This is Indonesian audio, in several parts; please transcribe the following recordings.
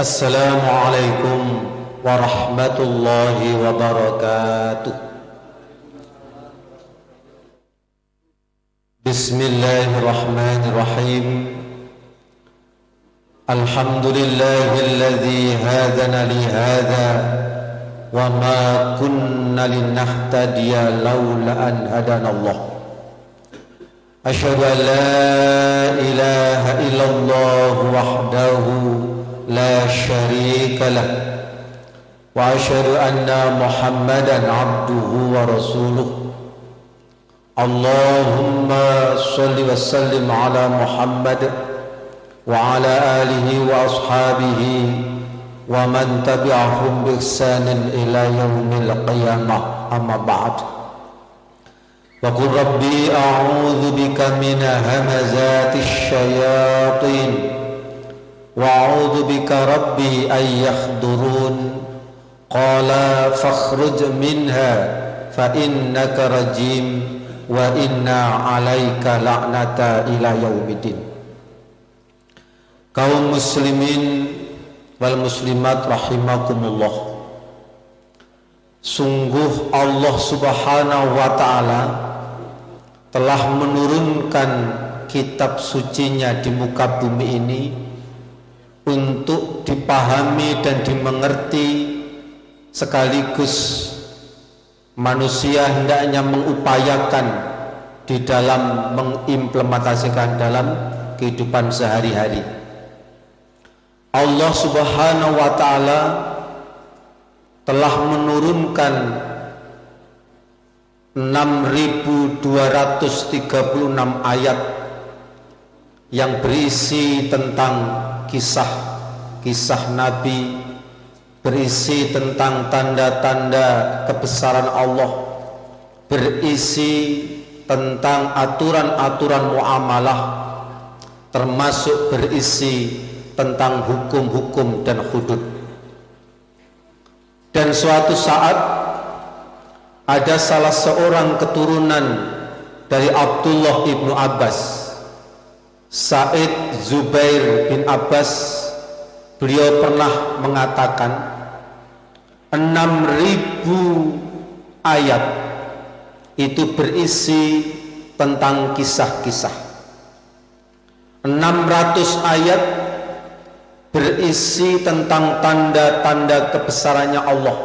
Assalamualaikum warahmatullahi wabarakatuh. Bismillahirrahmanirrahim. Alhamdulillahilladzi hadana li hadza wa ma kunna linahtadiya laula an hadanallah. Asyhadu an la ilaha illallah wahdahu la syarika lah wa asyhadu anna Muhammadan abduhu wa rasuluh. Allahumma shalli wa sallim ala Muhammad wa ala alihi wa ashabihi wa man tabi'ahum bi ihsanin ila yaumil qiyamah, amma ba'd. Wa qul rabbi a'udzu bika min hamazatis syayatin wa a'udzu bika rabbi ay yahdurun. Qala fakhruj minha fa innaka rajim wa inna 'alaika la'nata ila yaumiddin. Kaum muslimin wal muslimat rahimakumullah. Sungguh Allah Subhanahu wa ta'ala telah menurunkan kitab sucinya di muka bumi ini untuk dipahami dan dimengerti, sekaligus manusia hendaknya mengupayakan di dalam mengimplementasikan dalam kehidupan sehari-hari. Allah Subhanahu wa ta'ala telah menurunkan 6.236 ayat yang berisi tentang kisah-kisah Nabi, berisi tentang tanda-tanda kebesaran Allah, berisi tentang aturan-aturan muamalah, termasuk berisi tentang hukum-hukum dan hudud. Dan suatu saat ada salah seorang keturunan dari Abdullah ibnu Abbas, Said Zubair bin Abbas, beliau pernah mengatakan 6.000 ayat itu berisi tentang kisah-kisah, 600 ayat berisi tentang tanda-tanda kebesarannya Allah,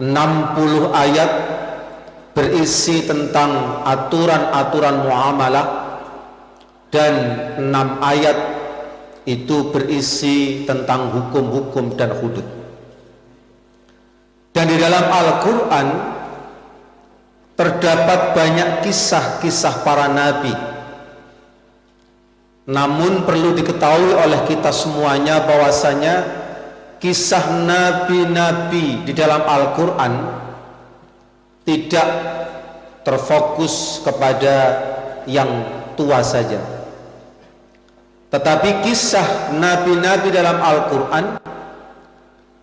60 ayat berisi tentang aturan-aturan muamalah, dan 6 ayat itu berisi tentang hukum-hukum dan hudud. Dan di dalam Al-Quran terdapat banyak kisah-kisah para nabi. Namun perlu diketahui oleh kita semuanya bahwasanya kisah nabi-nabi di dalam Al-Quran tidak terfokus kepada yang tua saja, tetapi kisah nabi-nabi dalam Al-Quran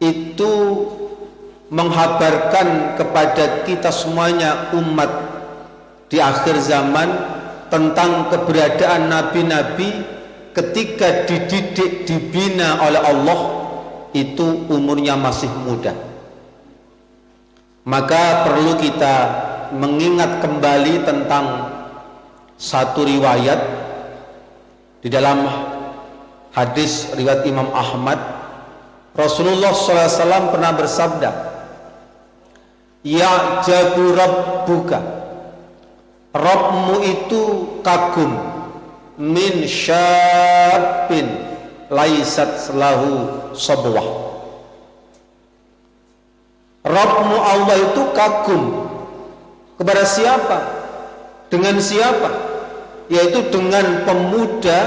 itu menghabarkan kepada kita semuanya umat di akhir zaman tentang keberadaan nabi-nabi ketika dididik, dibina oleh Allah, itu umurnya masih muda. Maka perlu kita mengingat kembali tentang satu riwayat di dalam hadis riwayat Imam Ahmad. Rasulullah SAW pernah bersabda, "Ya'jabu rabbuka, Rabbmu itu kagum, min syabin laisat lahu sabwah." Rabbmu Allah itu kagum kepada siapa? Dengan siapa? Yaitu dengan pemuda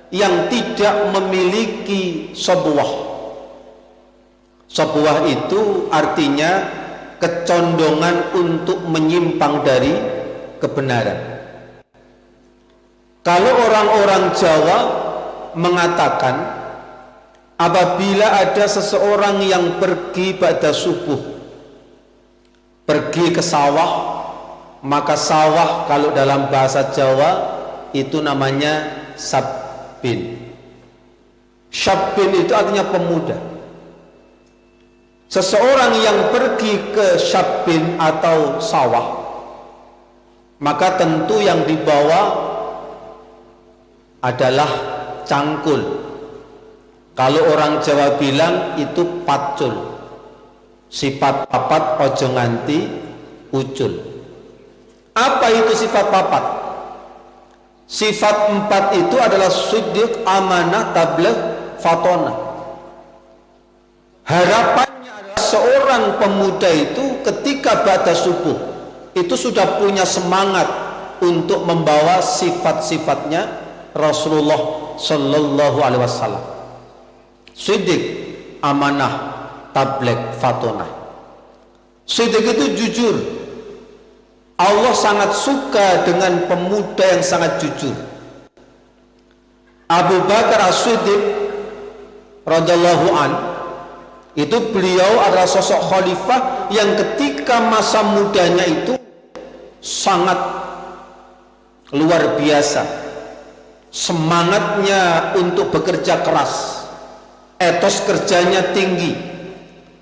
yang tidak memiliki sabwah. Sabwah itu artinya kecondongan untuk menyimpang dari kebenaran. Kalau orang-orang Jawa mengatakan apabila ada seseorang yang pergi pada subuh, pergi ke sawah, maka sawah kalau dalam bahasa Jawa itu namanya sabbin. Syabbin itu artinya pemuda. Seseorang yang pergi ke syabbin atau sawah, maka tentu yang dibawa adalah cangkul. Kalau orang Jawa bilang itu pacul. Sifat papat ojo nganti ucul. Apa itu sifat papat? Sifat empat itu adalah siddiq, amanah, tabligh, fatonah. Harapannya adalah seorang pemuda itu ketika ba'da subuh itu sudah punya semangat untuk membawa sifat-sifatnya Rasulullah Sallallahu Alaihi Wasallam. Siddiq, amanah, tabligh, fatonah. Siddiq itu jujur. Allah sangat suka dengan pemuda yang sangat jujur. Abu Bakar As-Siddiq radhiyallahu an, itu beliau adalah sosok khalifah yang ketika masa mudanya itu sangat luar biasa. Semangatnya untuk bekerja keras, etos kerjanya tinggi,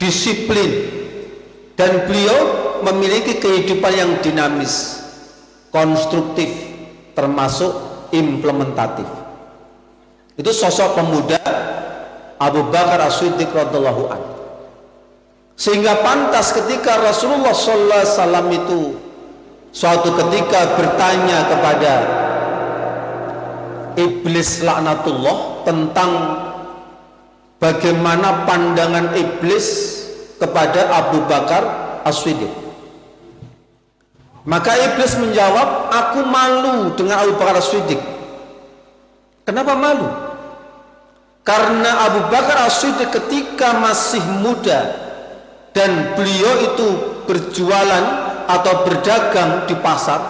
disiplin, dan beliau memiliki kehidupan yang dinamis, konstruktif, termasuk implementatif. Itu sosok pemuda Abu Bakar As-Siddiq radhiyallahu anhu. Sehingga pantas ketika Rasulullah sallallahu alaihi wasallam itu suatu ketika bertanya kepada iblis laknatullah tentang bagaimana pandangan iblis kepada Abu Bakar As-Siddiq. Maka iblis menjawab, aku malu dengan Abu Bakar As-Siddiq. Kenapa malu? Karena Abu Bakar As-Siddiq ketika masih muda dan beliau itu berjualan atau berdagang di pasar,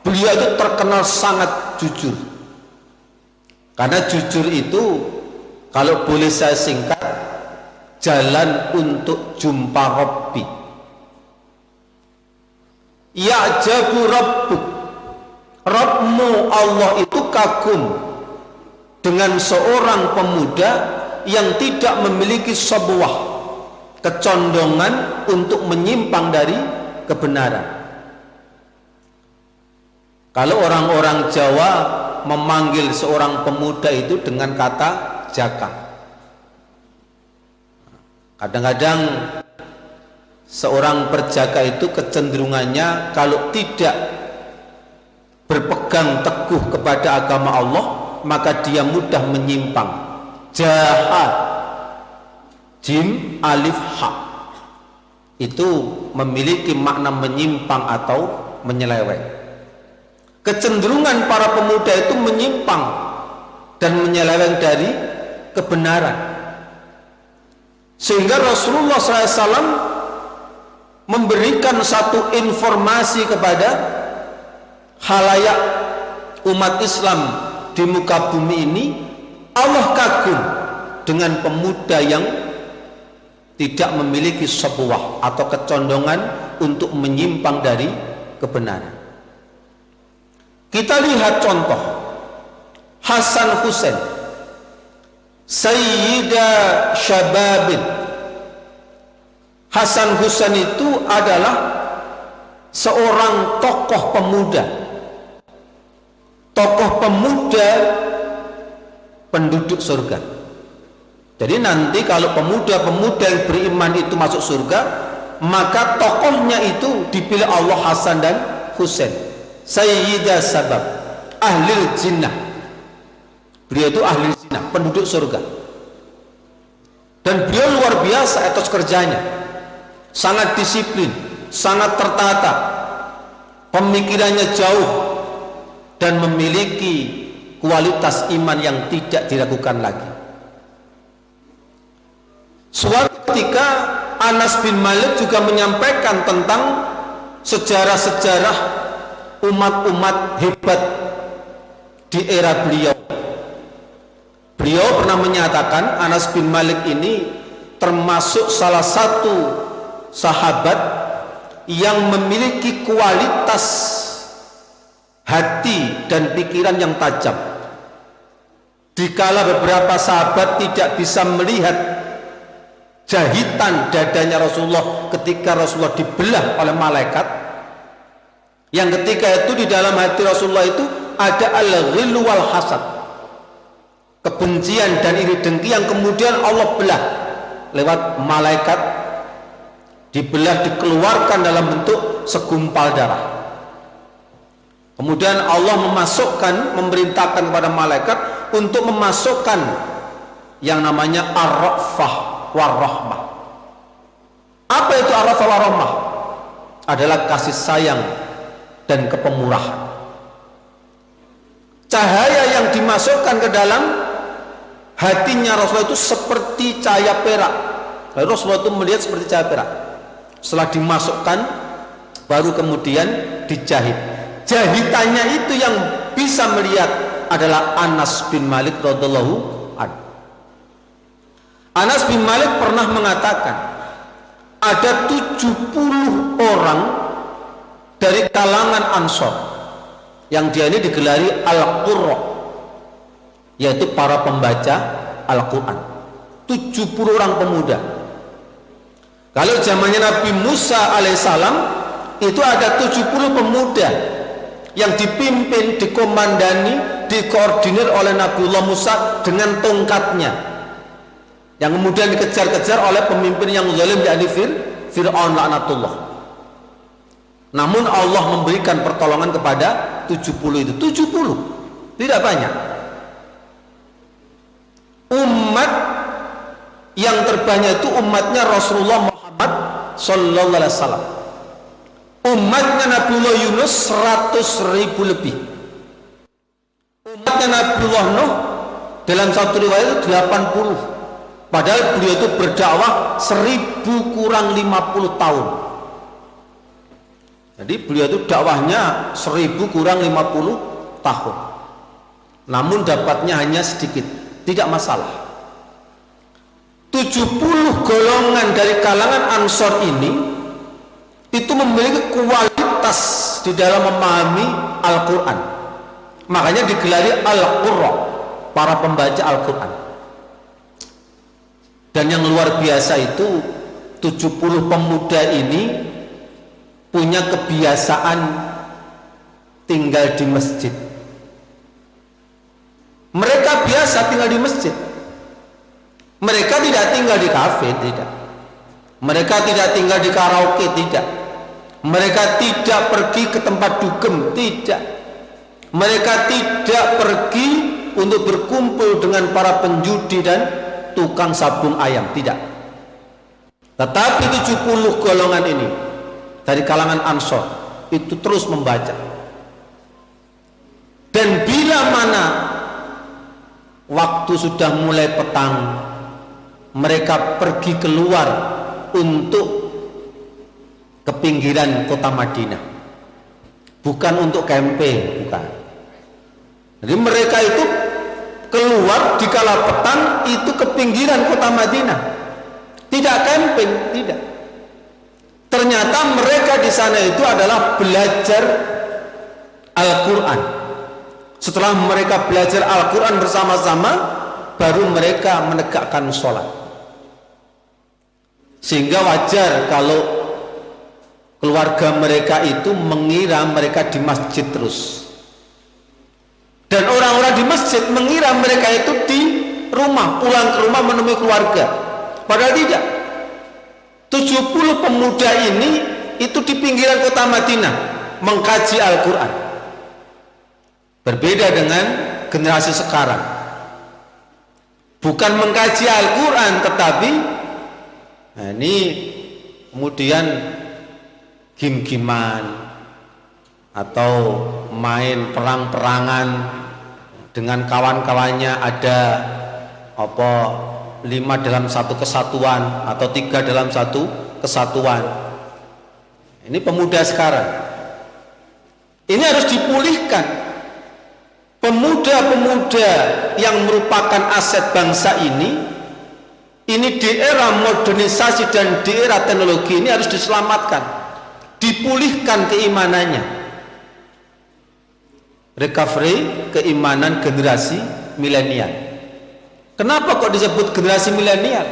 beliau itu terkenal sangat jujur. Karena jujur itu, kalau boleh saya singkat, jalan untuk jumpa Rabbi. Ya'jabu Rabbuk, Rabbmu Allah itu kagum dengan seorang pemuda yang tidak memiliki sebuah kecondongan untuk menyimpang dari kebenaran. Kalau orang-orang Jawa memanggil seorang pemuda itu dengan kata jaka. Kadang-kadang seorang perjaka itu kecenderungannya kalau tidak berpegang teguh kepada agama Allah, maka dia mudah menyimpang. Jahat, jim, alif, ha, itu memiliki makna menyimpang atau menyeleweng. Kecenderungan para pemuda itu menyimpang dan menyeleweng dari kebenaran, sehingga Rasulullah SAW memberikan satu informasi kepada khalayak umat Islam di muka bumi ini. Allah kagum dengan pemuda yang tidak memiliki sebuah atau kecondongan untuk menyimpang dari kebenaran. Kita lihat contoh Hasan Husain, Sayyida Syababin. Hasan Husain itu adalah seorang tokoh pemuda penduduk surga. Jadi nanti kalau pemuda-pemuda yang beriman itu masuk surga, maka tokohnya itu dipilih Allah Hasan dan Husain. Sayyidah Sabab, ahlil jinnah. Beliau itu ahli jinnah, penduduk surga. Dan beliau luar biasa etos kerjanya, sangat disiplin, sangat tertata, pemikirannya jauh, dan memiliki kualitas iman yang tidak diragukan lagi. Suatu ketika Anas bin Malik juga menyampaikan tentang sejarah-sejarah umat-umat hebat di era beliau. Beliau pernah menyatakan Anas bin Malik ini termasuk salah satu sahabat yang memiliki kualitas hati dan pikiran yang tajam. Dikala beberapa sahabat tidak bisa melihat jahitan dadanya Rasulullah ketika Rasulullah dibelah oleh malaikat, yang ketika itu di dalam hati Rasulullah itu ada al-ghillu wal hasad, kebencian dan iri dengki yang kemudian Allah belah lewat malaikat, dibelah, dikeluarkan dalam bentuk segumpal darah. Kemudian Allah memerintahkan kepada malaikat untuk memasukkan yang namanya ar-ra'fah war-rahmah. Apa itu ar-ra'fah war-rahmah? Adalah kasih sayang dan kepemurahan. Cahaya yang dimasukkan ke dalam hatinya Rasulullah itu seperti cahaya perak. Lalu Rasulullah itu melihat seperti cahaya perak. Setelah dimasukkan, baru kemudian dijahit. Jahitannya itu yang bisa melihat adalah Anas bin Malik radhiyallahu anhu. Anas bin Malik pernah mengatakan ada 70 orang dari kalangan Ansor yang dia ini digelari Al-Qurra, yaitu para pembaca Al-Quran. 70 orang pemuda. Kalau zamannya Nabi Musa alaihissalam itu ada 70 pemuda yang dipimpin, dikomandani, dikoordinir oleh Nabiullah Musa dengan tongkatnya, yang kemudian dikejar-kejar oleh pemimpin yang zalim, yakni Fir'aun laknatullah. Namun Allah memberikan pertolongan kepada 70 itu. 70, tidak banyak. Umat yang terbanyak itu umatnya Rasulullah Muhammad sallallahu alaihi wasallam. Umatnya Nabiullah Yunus 100.000 lebih. Umatnya Nabiullah Nuh dalam satu riwayat itu 80. Padahal beliau itu berdakwah 1000 kurang 50 tahun. Jadi beliau itu dakwahnya 1000 kurang 50 tahun. Namun dapatnya hanya sedikit, tidak masalah. 70 golongan dari kalangan Ansor ini itu memiliki kualitas di dalam memahami Al-Quran. Makanya digelari Al-Qurra, para pembaca Al-Quran. Dan yang luar biasa itu 70 pemuda ini punya kebiasaan tinggal di masjid. Mereka biasa tinggal di masjid. Mereka tidak tinggal di kafe, tidak. Mereka tidak tinggal di karaoke, tidak. Mereka tidak pergi ke tempat dugem, tidak. Mereka tidak pergi untuk berkumpul dengan para penjudi dan tukang sabung ayam, tidak. Tetapi 70 golongan ini dari kalangan Ansor itu terus membaca. Dan bila mana waktu sudah mulai petang, mereka pergi keluar untuk ke pinggiran kota Madinah, bukan untuk camping, bukan. Jadi mereka itu keluar di kala petang itu ke pinggiran kota Madinah, tidak camping, tidak. Ternyata mereka di sana itu adalah belajar Al-Quran. Setelah mereka belajar Al-Quran bersama-sama, baru mereka menegakkan sholat. Sehingga wajar kalau keluarga mereka itu mengira mereka di masjid terus, dan orang-orang di masjid mengira mereka itu di rumah, pulang ke rumah menemui keluarga. Padahal tidak. 70 pemuda ini itu di pinggiran kota Madinah mengkaji Al-Quran. Berbeda dengan generasi sekarang, bukan mengkaji Al-Quran, tetapi ini kemudian game-gamean atau main perang-perangan dengan kawan-kawannya, ada 5 dalam satu kesatuan atau 3 dalam satu kesatuan. Ini pemuda sekarang ini harus dipulihkan. Pemuda-pemuda yang merupakan aset bangsa ini di era modernisasi dan di era teknologi ini harus diselamatkan, dipulihkan keimanannya. Recovery keimanan generasi milenial. Kenapa kok disebut generasi milenial?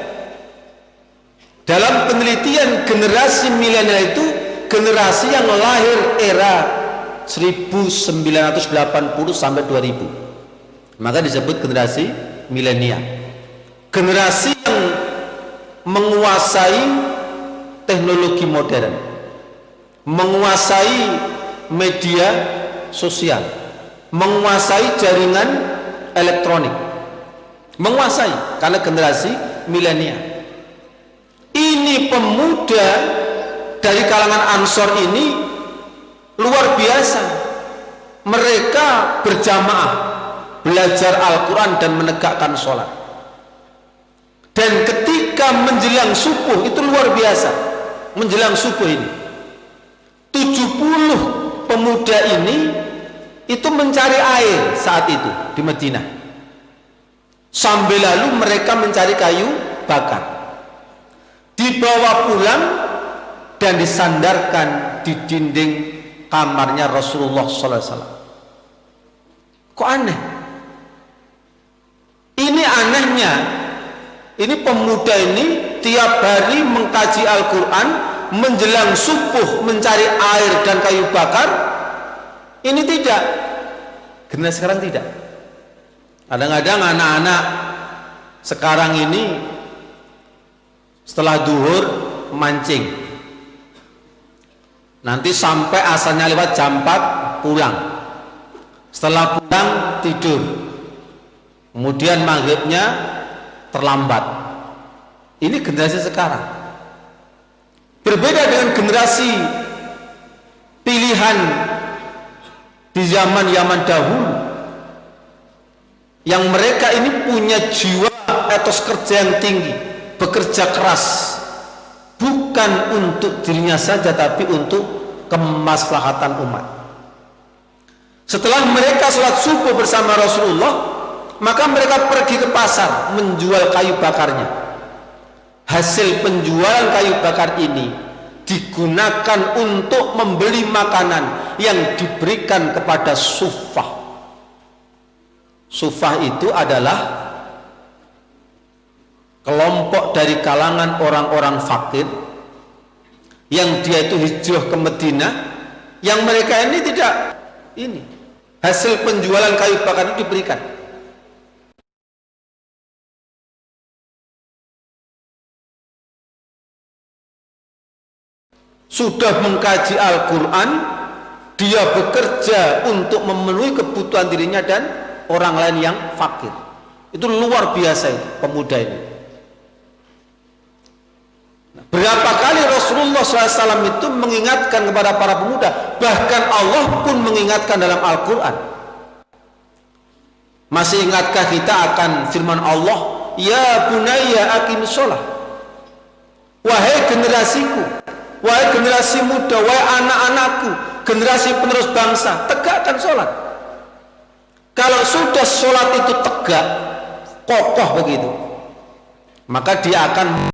Dalam penelitian, generasi milenial itu generasi yang lahir era 1980 sampai 2000. Maka disebut generasi milenial. Generasi yang menguasai teknologi modern, menguasai media sosial, menguasai jaringan elektronik, menguasai, karena generasi milenial. Ini pemuda dari kalangan Ansor ini luar biasa. Mereka berjamaah belajar Al-Quran dan menegakkan sholat. Dan ketika menjelang subuh, itu luar biasa. Menjelang subuh ini 70 pemuda ini itu mencari air saat itu di Madinah. Sambil lalu mereka mencari kayu bakar, dibawa pulang dan disandarkan di dinding kamarnya Rasulullah SAW. Kok aneh? Ini anehnya, ini pemuda ini tiap hari mengkaji Al-Quran, menjelang subuh mencari air dan kayu bakar. Ini tidak, generasi sekarang tidak. Kadang-kadang anak-anak sekarang ini setelah duhur mancing, nanti sampai asalnya lewat jam 4 pulang, setelah pulang tidur, kemudian maghribnya terlambat. Ini generasi sekarang. Berbeda dengan generasi pilihan di zaman dahulu, yang mereka ini punya jiwa etos kerja yang tinggi, bekerja keras, bukan untuk dirinya saja tapi untuk kemaslahatan umat. Setelah mereka sholat subuh bersama Rasulullah, maka mereka pergi ke pasar menjual kayu bakarnya. Hasil penjualan kayu bakar ini digunakan untuk membeli makanan yang diberikan kepada suffah. Suffah itu adalah kelompok dari kalangan orang-orang fakir yang dia itu hijrah ke Madinah, yang mereka ini tidak, ini hasil penjualan kayu bakar itu diberikan. Sudah mengkaji Al-Quran, dia bekerja untuk memenuhi kebutuhan dirinya dan orang lain yang fakir. Itu luar biasa itu, pemuda ini. Berapa kali Rasulullah SAW itu mengingatkan kepada para pemuda, bahkan Allah pun mengingatkan dalam Al-Quran. Masih ingatkah kita akan firman Allah, ya bunayya aqimis sholah, wahai generasiku, wahai generasi muda, wahai anak-anakku, generasi penerus bangsa, tegakkan sholat. Kalau sudah sholat itu tegak, kokoh begitu, maka dia akan